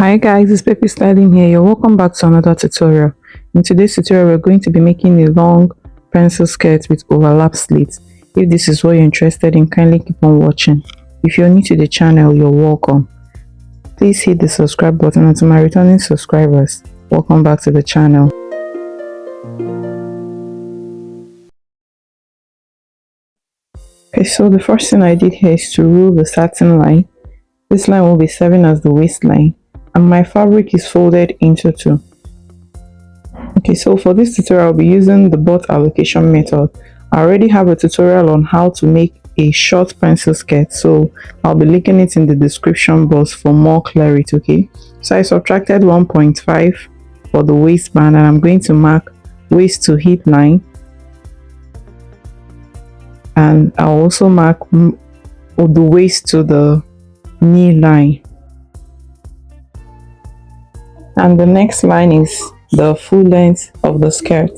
Hi guys, it's Pepe Styling here. You're welcome back to another tutorial. In today's tutorial, we're going to be making a long pencil skirt with overlap slits. If this is what you're interested in, kindly keep on watching. If you're new to the channel, you're welcome. Please hit the subscribe button, and to my returning subscribers, welcome back to the channel. Okay, so the first thing I did here is to rule the satin line. This line will be serving as the waistline, and my fabric is folded into two. Okay, so for this tutorial I'll be using the butt allocation method. I already have a tutorial on how to make a short pencil skirt, so I'll be linking it in the description box for more clarity. Okay, so I subtracted 1.5 for the waistband, and I'm going to mark waist to hip line, and I'll also mark the waist to the knee line, and the next line is the full length of the skirt,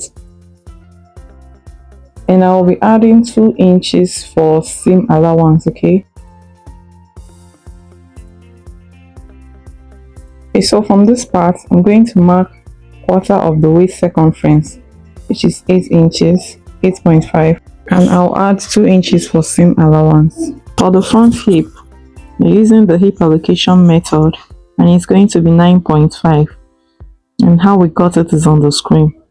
and I will be adding 2 inches for seam allowance. Okay, so from this part I'm going to mark quarter of the waist circumference, which is 8 inches, 8.5, and I'll add 2 inches for seam allowance. For the front hip, we're using the hip allocation method, and it's going to be 9.5, and how we got it is on the screen.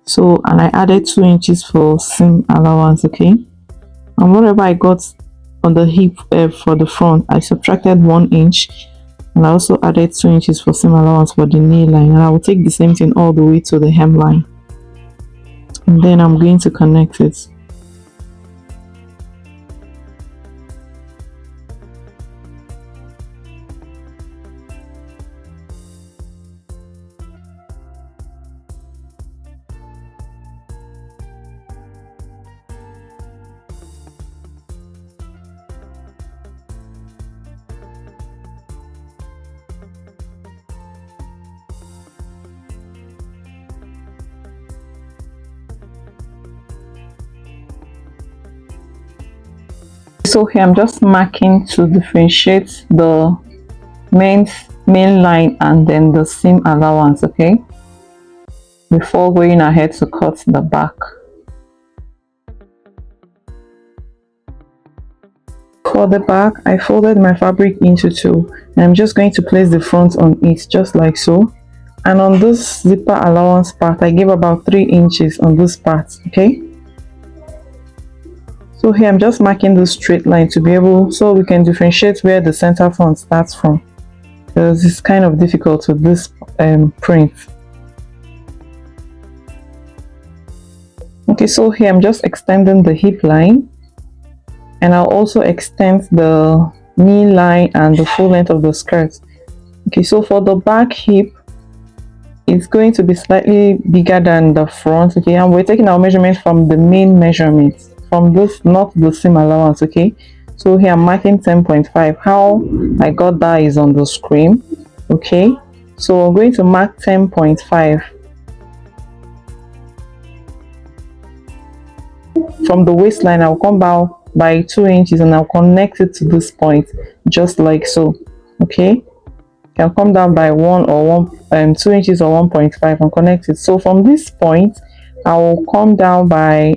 So, and I added 2 inches for seam allowance. Okay, and whatever I got on the hip for the front, I subtracted 1 inch, and I also added 2 inches for seam allowance for the knee line, and I will take the same thing all the way to the hem line, and then I'm going to connect it. So here I'm just marking to differentiate the main line and then the seam allowance, okay, before going ahead to cut the back. For the back, I folded my fabric into two, and I'm just going to place the front on it just like so, and on this zipper allowance part I gave about 3 inches on this part. Okay, so here I'm just marking the straight line to be able, so we can differentiate where the center front starts from, because it's kind of difficult with this print. Okay, so here I'm just extending the hip line, and I'll also extend the knee line and the full length of the skirt. Okay, so for the back hip, it's going to be slightly bigger than the front. Okay, and we're taking our measurement from the main measurements, from this, not the seam allowance. Okay, so here I'm marking 10.5. How I got that is on the screen. Okay, so I'm going to mark 10.5 from the waistline. I'll come back by 2 inches, and I'll connect it to this point just like so. Okay, I'll come down by 2 inches or 1.5 and connect it. So from this point I will come down by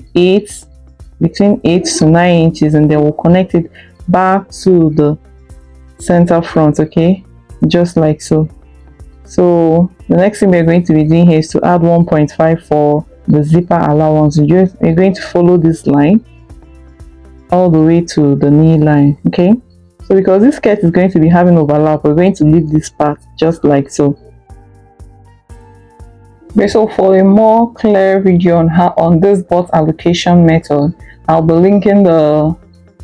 between 8 to 9 inches, and then we'll connect it back to the center front. Okay, just like so. So the next thing we're going to be doing here is to add 1.5 for the zipper allowance. We're going to follow this line all the way to the knee line. Okay, so because this skirt is going to be having overlap, we're going to leave this part just like so. Okay, so for a more clear video on this butt allocation method, I'll be linking the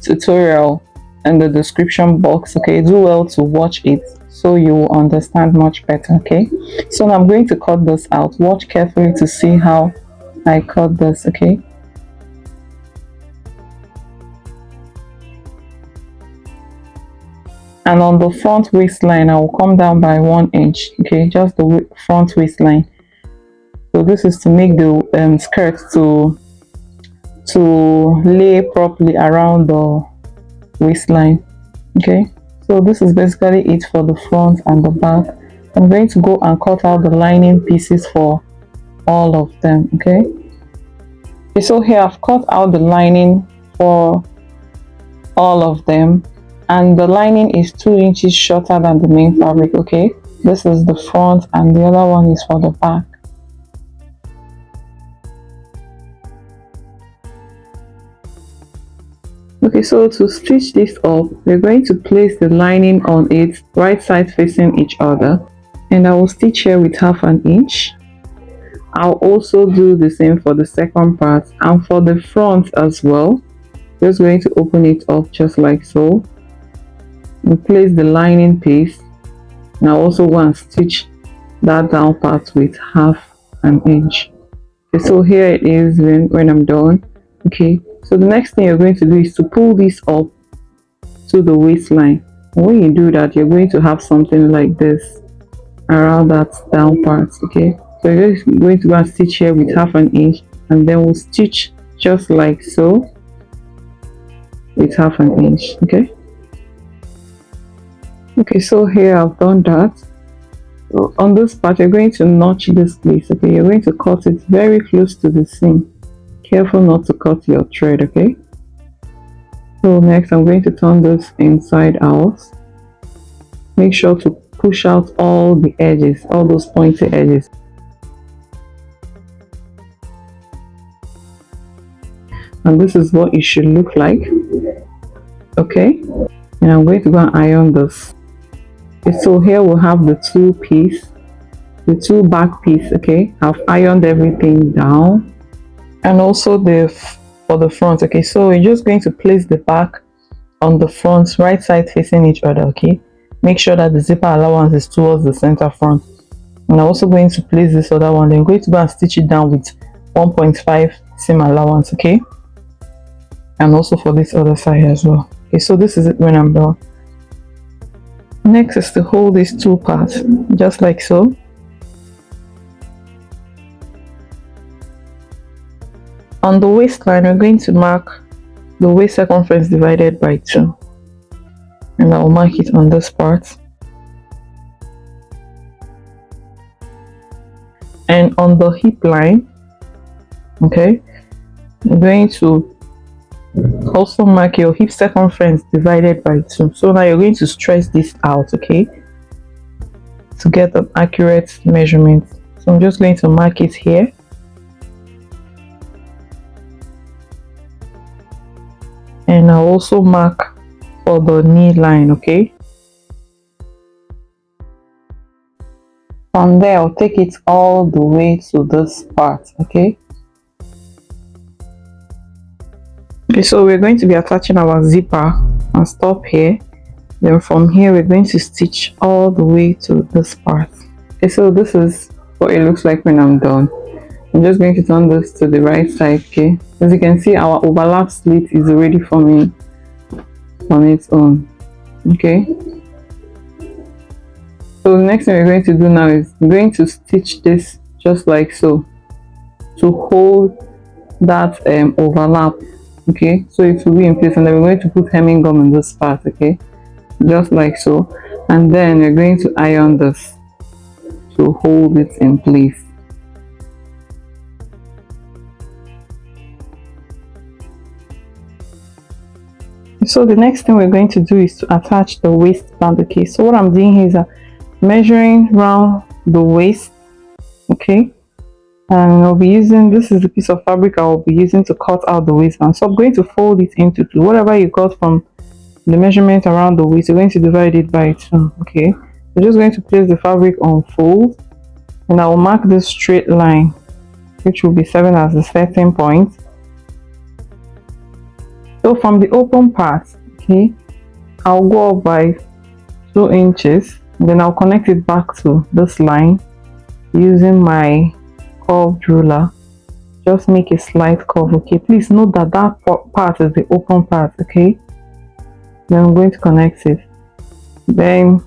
tutorial in the description box. Okay, do well to watch it so you will understand much better. Okay, so now I'm going to cut this out. Watch carefully to see how I cut this. Okay, and on the front waistline I will come down by 1 inch. Okay, just the front waistline. So this is to make the skirt to lay properly around the waistline. Okay, so this is basically it for the front and the back. I'm going to go and cut out the lining pieces for all of them. Okay, so here I've cut out the lining for all of them, and the lining is 2 inches shorter than the main fabric. Okay, this is the front and the other one is for the back. Okay, so to stitch this up, we're going to place the lining on it, right side facing each other, and I will stitch here with 1/2 inch. I'll also do the same for the second part, and for the front as well. Just going to open it up just like so. We place the lining piece, and I'll also go and stitch that down part with 1/2 inch. Okay, so here it is when I'm done. Okay, so the next thing you're going to do is to pull this up to the waistline. When you do that, you're going to have something like this around that down part. Okay, so you're just going to go and stitch here with 1/2 inch, and then we'll stitch just like so with 1/2 inch. Okay, so here I've done that. So on this part, you're going to notch this place. Okay, you're going to cut it very close to the seam. Careful not to cut your thread. Okay, so next I'm going to turn this inside out. Make sure to push out all the edges, all those pointy edges. And this is what it should look like. Okay, and I'm going to go and iron this. Okay, so here we'll have the the two back piece. Okay, I've ironed everything down, and also for the front. Okay, so we're just going to place the back on the front, right side facing each other. Okay, make sure that the zipper allowance is towards the center front, and I'm also going to place this other one. Then I'm going to go and stitch it down with 1.5 seam allowance. Okay, and also for this other side as well. Okay, so this is it when I'm done. Next is to hold these two parts just like so. On the waistline, we're going to mark the waist circumference divided by 2, and I'll mark it on this part. And on the hip line, okay, I'm going to also mark your hip circumference divided by 2. So now you're going to stretch this out, okay, to get an accurate measurement. So I'm just going to mark it here. And I'll also mark for the knee line. Okay, from there I'll take it all the way to this part. Okay, so we're going to be attaching our zipper and stop here. Then from here we're going to stitch all the way to this part. Okay, so this is what it looks like when I'm done. I'm just going to turn this to the right side. Okay, as you can see, our overlap slit is already forming on its own. Okay, so the next thing we're going to do now is we're going to stitch this just like so to hold that overlap. Okay, so it will be in place, and then we're going to put hemming gum in this part. Okay, just like so, and then we're going to iron this to hold it in place. So the next thing we're going to do is to attach the waistband. Okay, so what I'm doing here is measuring around the waist. Okay, and I'll be using, this is the piece of fabric I will be using to cut out the waistband. So I'm going to fold it into 2. Whatever you got from the measurement around the waist, you're going to divide it by 2. Okay, we're just going to place the fabric on fold, and I will mark this straight line, which will be serving as the starting point. So from the open part, okay, I'll go up by 2 inches, then I'll connect it back to this line using my curved ruler. Just make a slight curve. Okay, please note that that part is the open part. Okay, then I'm going to connect it. Then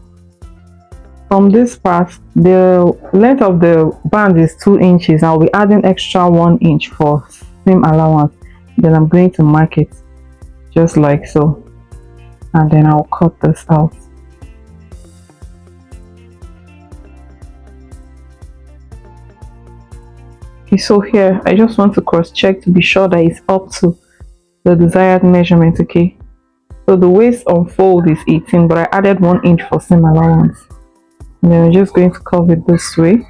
from this part, the length of the band is 2 inches. I'll be adding extra 1 inch for seam allowance. Then I'm going to mark it just like so, and then I'll cut this out. So here I just want to cross check to be sure that it's up to the desired measurement. Okay, so the waist unfold is 18, but I added 1 inch for seam allowance. And then I'm just going to curve it this way,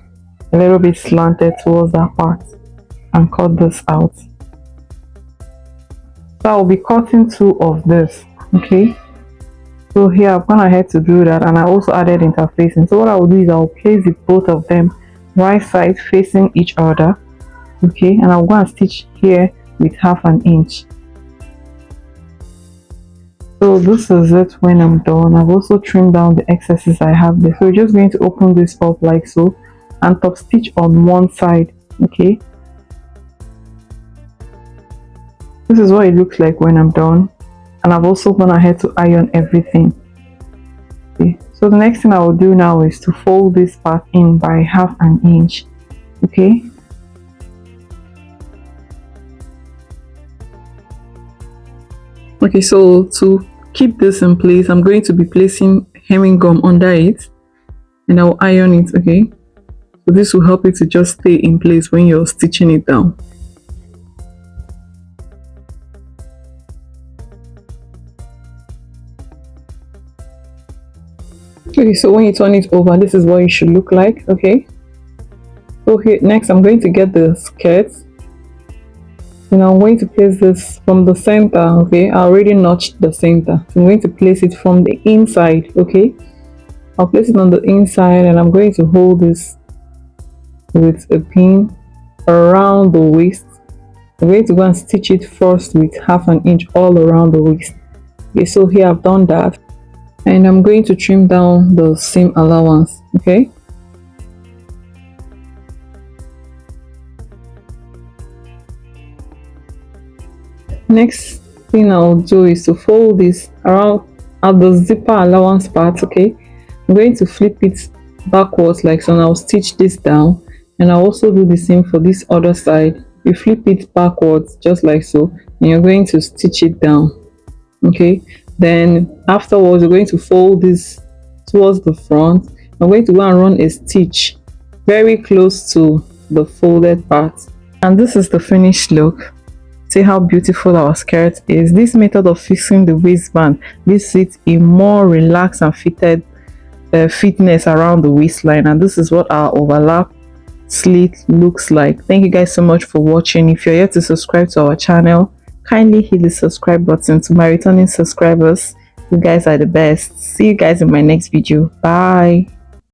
a little bit slanted towards that part, and cut this out. So I'll be cutting 2 of this. Okay, so here I've gone ahead to do that, and I also added interfacing. So what I will do is I'll place both of them right side facing each other. Okay, and I'll go and stitch here with 1/2 inch. So this is it when I'm done. I've also trimmed down the excesses I have there. So we're just going to open this up like so and top stitch on one side. Okay, this is what it looks like when I'm done, and I've also gone ahead to iron everything. Okay, so the next thing I will do now is to fold this part in by 1/2 inch. Okay, so to keep this in place, I'm going to be placing hemming gum under it, and I'll iron it. Okay, so this will help it to just stay in place when you're stitching it down. Okay, so when you turn it over, this is what it should look like. Okay, so here next I'm going to get the skirt, and I'm going to place this from the center. Okay, I already notched the center, so I'm going to place it from the inside. Okay, I'll place it on the inside, and I'm going to hold this with a pin around the waist. I'm going to go and stitch it first with 1/2 inch all around the waist. Okay, so here I've done that, and I'm going to trim down the seam allowance. Okay, next thing I'll do is to fold this around at the zipper allowance part. Okay, I'm going to flip it backwards like so, and I'll stitch this down, and I'll also do the same for this other side. You flip it backwards just like so, and you're going to stitch it down. Okay, then afterwards you're going to fold this towards the front. I'm going to go and run a stitch very close to the folded part, and this is the finished look. See how beautiful our skirt is. This method of fixing the waistband gives it a more relaxed and fitted fitness around the waistline, and this is what our overlap slit looks like. Thank you guys so much for watching. If you're yet to subscribe to our channel, kindly hit the subscribe button. To my returning subscribers, you guys are the best. See you guys in my next video. Bye.